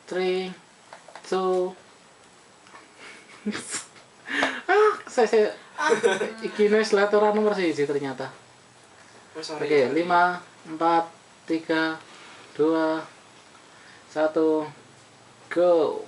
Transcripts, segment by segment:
3, 2. Saya iki wis laturan nomor 1 ternyata. Oke, 5, 4, 3, 2, 1, go.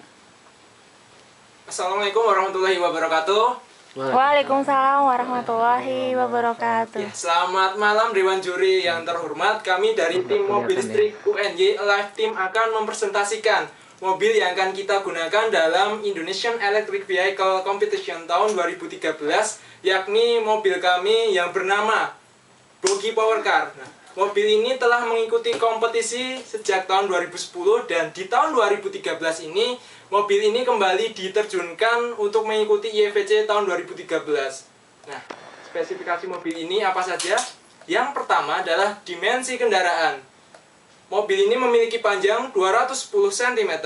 Assalamualaikum warahmatullahi wabarakatuh. Waalaikumsalam warahmatullahi wabarakatuh. Ya, selamat malam Dewan Juri yang terhormat. Kami dari tim mobil listrik UNY Live Team akan mempresentasikan mobil yang akan kita gunakan dalam Indonesian Electric Vehicle Competition tahun 2013, yakni mobil kami yang bernama Bogi Power Car. Nah, mobil ini telah mengikuti kompetisi sejak tahun 2010 dan di tahun 2013 ini mobil ini kembali diterjunkan untuk mengikuti IEVC tahun 2013. Nah, spesifikasi mobil ini apa saja? Yang pertama adalah dimensi kendaraan. Mobil ini memiliki panjang 210 cm,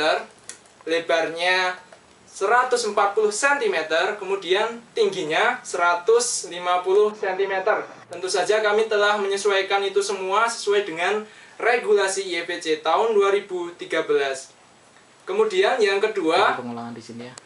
lebarnya 140 cm, kemudian tingginya 150 cm. Tentu saja kami telah menyesuaikan itu semua sesuai dengan regulasi IEVC tahun 2013. Kemudian yang kedua, pengulangan di sini ya.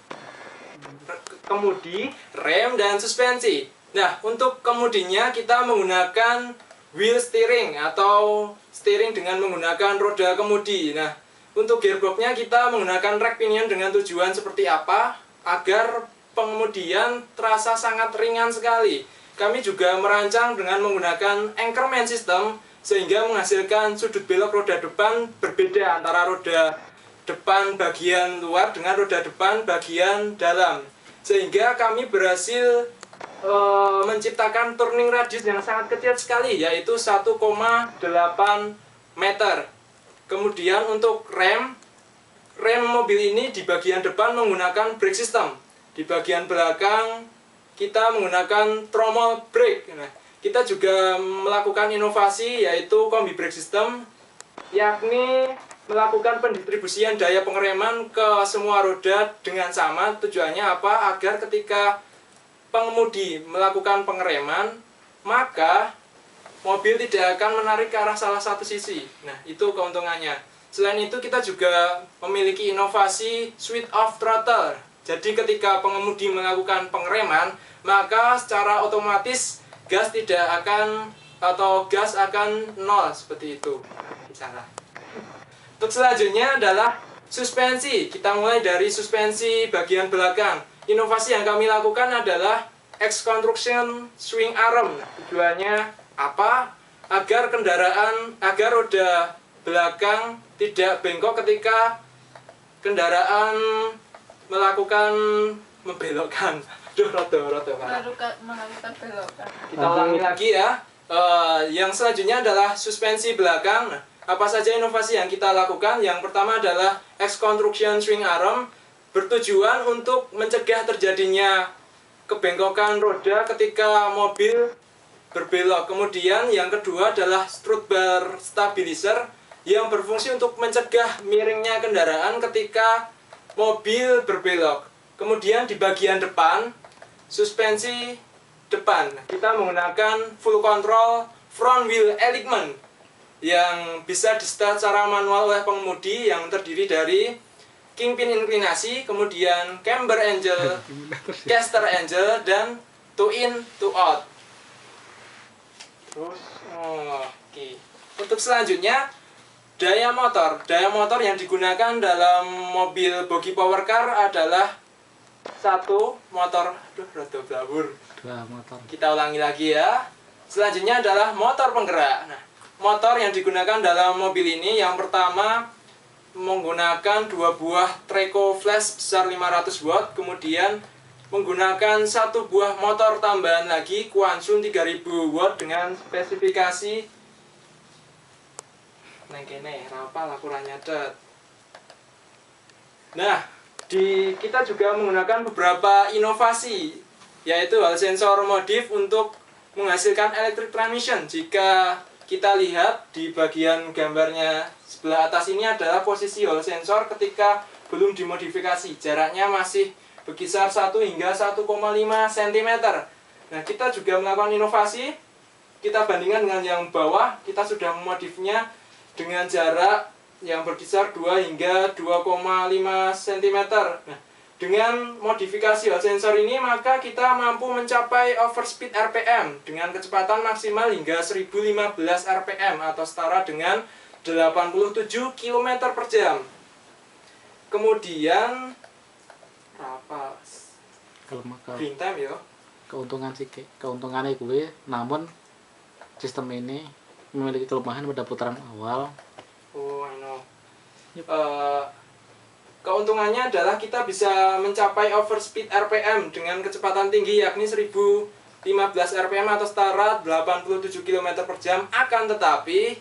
Kemudi, rem, dan suspensi. Nah, untuk kemudinya kita menggunakan wheel steering atau steering dengan menggunakan roda kemudi. Nah, untuk gearboxnya kita menggunakan rack pinion dengan tujuan seperti apa? Agar pengemudian terasa sangat ringan sekali. Kami juga merancang dengan menggunakan anchorman system sehingga menghasilkan sudut belok roda depan berbeda antara roda depan bagian luar dengan roda depan bagian dalam, sehingga kami berhasil menciptakan turning radius yang sangat kecil sekali, yaitu 1,8 meter. Kemudian untuk rem mobil ini di bagian depan menggunakan brake system, di bagian belakang kita menggunakan tromol brake. Nah, kita juga melakukan inovasi yaitu kombi brake system, yakni melakukan pendistribusian daya pengereman ke semua roda dengan sama. Tujuannya apa? Agar ketika pengemudi melakukan pengereman, maka mobil tidak akan menarik ke arah salah satu sisi. Nah, itu keuntungannya. Selain itu, kita juga memiliki inovasi switch off throttle. Jadi ketika pengemudi melakukan pengereman, maka secara otomatis gas tidak akan atau gas akan nol, seperti itu cara. Untuk selanjutnya adalah suspensi. Kita mulai dari suspensi bagian belakang. Inovasi yang kami lakukan adalah X-Construction Swing Arm. Tujuannya apa? Agar roda belakang tidak bengkok ketika kendaraan melakukan membelokkan. Melakukan belokan. Kita ulangi lagi ya. Yang selanjutnya adalah suspensi belakang. Apa saja inovasi yang kita lakukan? Yang pertama adalah X-Construction Swing Arm, bertujuan untuk mencegah terjadinya kebengkokan roda ketika mobil berbelok. Kemudian yang kedua adalah strut bar stabilizer, yang berfungsi untuk mencegah miringnya kendaraan ketika mobil berbelok. Kemudian di bagian depan, suspensi depan, kita menggunakan full control front wheel alignment yang bisa di-start secara manual oleh pengemudi, yang terdiri dari kingpin inklinasi, kemudian camber angel, caster angel, dan two in, two out. Terus, oke. Untuk selanjutnya, daya motor. Daya motor yang digunakan dalam mobil Bogi Power Car adalah satu motor, rada blawur. Dua motor. Kita ulangi lagi ya. Selanjutnya adalah motor penggerak. Nah, motor yang digunakan dalam mobil ini yang pertama menggunakan 2 buah Traco flash besar 500 watt, kemudian menggunakan 1 buah motor tambahan lagi Quansun 3000 watt dengan spesifikasi neng kene rapal aku nyatet. Nah, kita juga menggunakan beberapa inovasi, yaitu hal sensor modif untuk menghasilkan electric transmission. Jika kita lihat di bagian gambarnya sebelah atas ini adalah posisi hall sensor ketika belum dimodifikasi. Jaraknya masih berkisar 1 hingga 1,5 cm. Nah, kita juga melakukan inovasi. Kita bandingkan dengan yang bawah, kita sudah memodifnya dengan jarak yang berkisar 2 hingga 2,5 cm. Nah, dengan modifikasi hall sensor ini maka kita mampu mencapai overspeed RPM dengan kecepatan maksimal hingga 1015 RPM atau setara dengan 87 km per jam. Kemudian apa? Green time ya. Keuntungannya gue, namun sistem ini memiliki kelemahan pada putaran awal. Oh, I know. Keuntungannya adalah kita bisa mencapai overspeed RPM dengan kecepatan tinggi yakni 1015 RPM atau setara 87 km per jam. Akan tetapi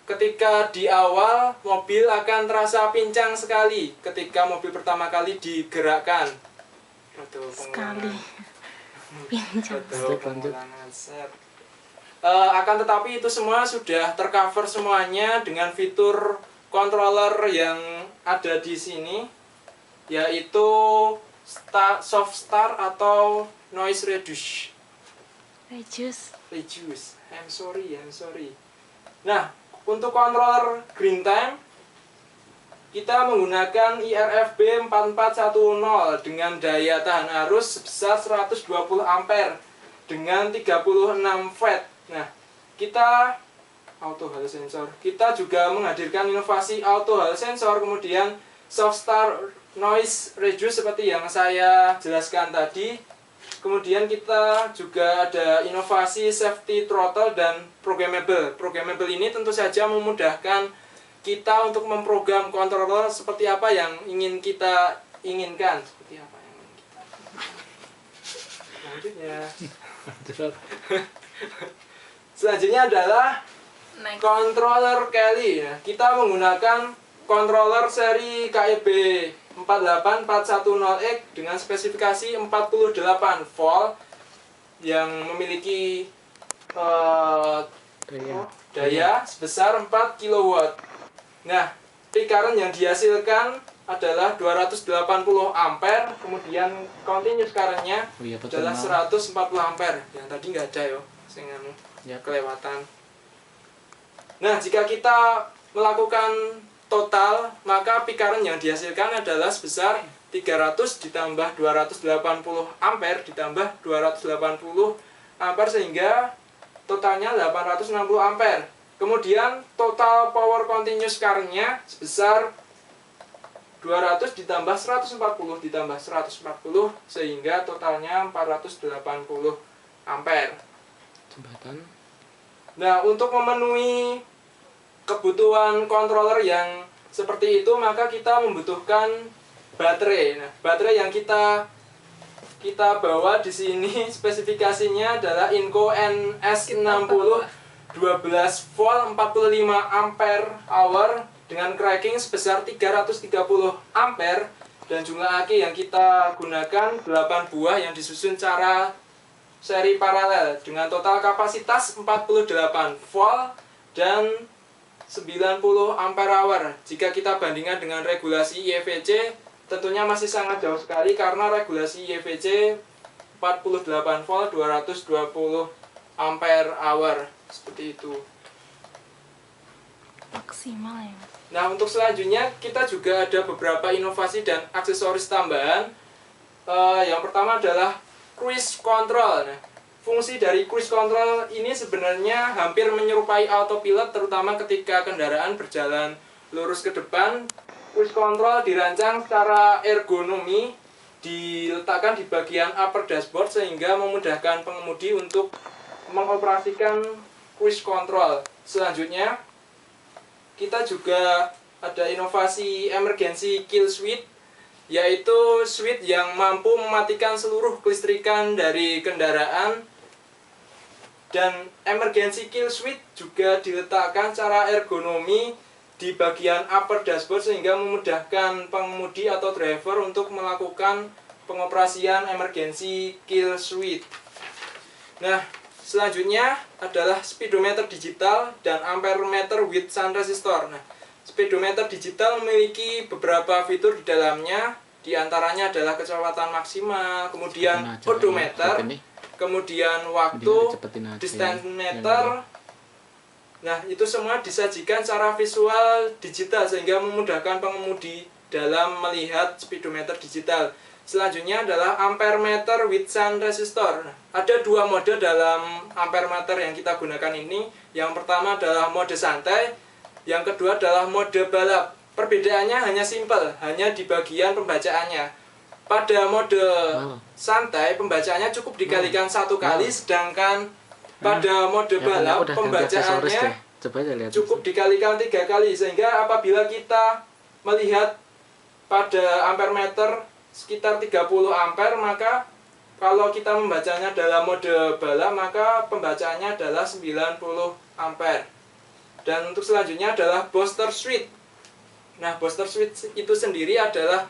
ketika di awal mobil akan terasa pincang sekali ketika mobil pertama kali digerakkan. Sekali. Pincang. Akan tetapi itu semua sudah tercover semuanya dengan fitur controller yang ada di sini, yaitu soft start atau noise reduce. I'm sorry. Nah, untuk controller green time kita menggunakan IRFB 4410 dengan daya tahan arus sebesar 120 ampere dengan 36 watt. Nah, kita auto hall sensor. Kita juga menghadirkan inovasi auto hall sensor, kemudian soft start noise reduce seperti yang saya jelaskan tadi. Kemudian kita juga ada inovasi safety throttle dan programmable. Programmable ini tentu saja memudahkan kita untuk memprogram controller seperti apa yang ingin kita inginkan. Selanjutnya. Selanjutnya adalah controller Kelly. Kita menggunakan controller seri KEB 48410X dengan spesifikasi 48 volt yang memiliki daya sebesar 4 kW. Nah, peak current yang dihasilkan adalah 280 ampere, kemudian continuous current-nya adalah 140 ampere. Yang tadi nggak ada yo, kelewatan. Nah, jika kita melakukan total, maka peak current yang dihasilkan adalah sebesar 300 ditambah 280 ampere ditambah 280 ampere sehingga totalnya 860 ampere. Kemudian total power continuous current-nya sebesar 200 ditambah 140 ditambah 140 sehingga totalnya 480 ampere. Nah, untuk memenuhi kebutuhan controller yang seperti itu maka kita membutuhkan baterai. Nah, baterai yang kita bawa di sini spesifikasinya adalah Inco NS60 12 volt 45 ampere hour dengan cracking sebesar 330 ampere dan jumlah aki yang kita gunakan 8 buah yang disusun secara seri paralel dengan total kapasitas 48 volt dan 90 ampere hour. Jika kita bandingkan dengan regulasi IEVC tentunya masih sangat jauh sekali karena regulasi IEVC 48 volt 220 ampere hour seperti itu. Maksimal ya. Nah, untuk selanjutnya kita juga ada beberapa inovasi dan aksesoris tambahan. Yang pertama adalah cruise control. Nah, fungsi dari cruise control ini sebenarnya hampir menyerupai autopilot, terutama ketika kendaraan berjalan lurus ke depan. Cruise control dirancang secara ergonomi, diletakkan di bagian upper dashboard sehingga memudahkan pengemudi untuk mengoperasikan cruise control. Selanjutnya, kita juga ada inovasi emergency kill switch, yaitu switch yang mampu mematikan seluruh kelistrikan dari kendaraan. Dan emergency kill switch juga diletakkan secara ergonomi di bagian upper dashboard sehingga memudahkan pengemudi atau driver untuk melakukan pengoperasian emergency kill switch. Nah, selanjutnya adalah speedometer digital dan amperemeter with sun resistor. Nah, speedometer digital memiliki beberapa fitur di dalamnya, di antaranya adalah kecepatan maksimal, kemudian odometer, kemudian waktu, distance meter, Nah, itu semua disajikan secara visual digital sehingga memudahkan pengemudi dalam melihat speedometer digital. Selanjutnya adalah ampermeter with shunt resistor. Nah, ada dua mode dalam ampermeter yang kita gunakan ini. Yang pertama adalah mode santai, yang kedua adalah mode balap. Perbedaannya hanya simpel, hanya di bagian pembacaannya. Pada mode santai, pembacaannya cukup dikalikan satu kali, sedangkan pada mode balap, pembacaannya cukup dikalikan 3 kali. Sehingga apabila kita melihat pada ampermeter sekitar 30 ampere, maka kalau kita membacanya dalam mode balap, maka pembacaannya adalah 90 ampere. Dan untuk selanjutnya adalah booster switch. Nah, booster switch itu sendiri adalah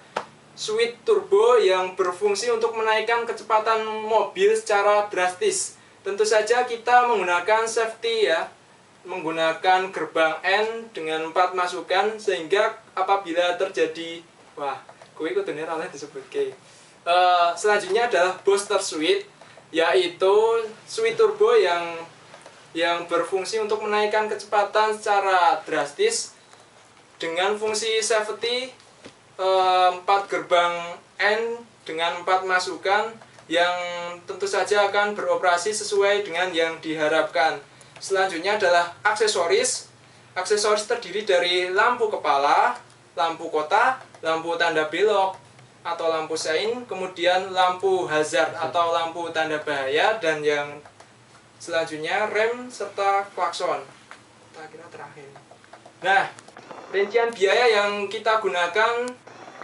switch turbo yang berfungsi untuk menaikkan kecepatan mobil secara drastis. Tentu saja kita menggunakan safety ya, menggunakan gerbang N dengan 4 masukan, sehingga apabila terjadi gue ikutin oleh disebut K. Selanjutnya adalah booster switch, yaitu switch turbo yang berfungsi untuk menaikkan kecepatan secara drastis dengan fungsi safety 4 gerbang N dengan 4 masukan yang tentu saja akan beroperasi sesuai dengan yang diharapkan. Selanjutnya adalah aksesoris. Aksesoris terdiri dari lampu kepala, lampu kota, lampu tanda belok atau lampu sein, kemudian lampu hazard atau lampu tanda bahaya, dan yang selanjutnya rem serta klakson. Kita kira terakhir. Nah, rincian biaya yang kita gunakan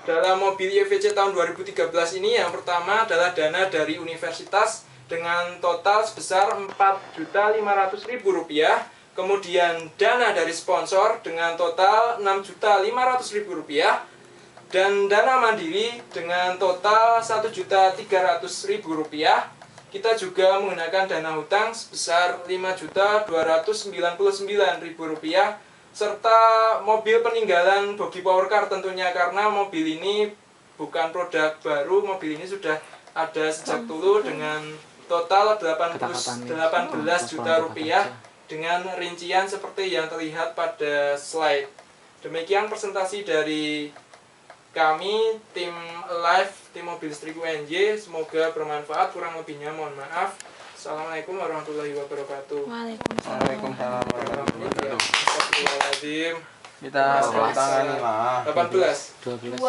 dalam mobil YVC tahun 2013 ini, yang pertama adalah dana dari universitas dengan total sebesar Rp4.500.000, kemudian dana dari sponsor dengan total Rp6.500.000, dan dana mandiri dengan total Rp1.300.000. Kita juga menggunakan dana hutang sebesar Rp5.299.000, serta mobil peninggalan Bogi Power Car tentunya, karena mobil ini bukan produk baru, mobil ini sudah ada sejak dulu dengan total 18 juta rupiah dengan rincian seperti yang terlihat pada slide. Demikian presentasi dari kami, tim Alive, tim mobil listrik UNJ. Semoga bermanfaat, kurang lebihnya mohon maaf. Assalamualaikum warahmatullahi wabarakatuh. Waalaikumsalam. Astagfirullahaladzim. Kita tangan 18. 12. 12.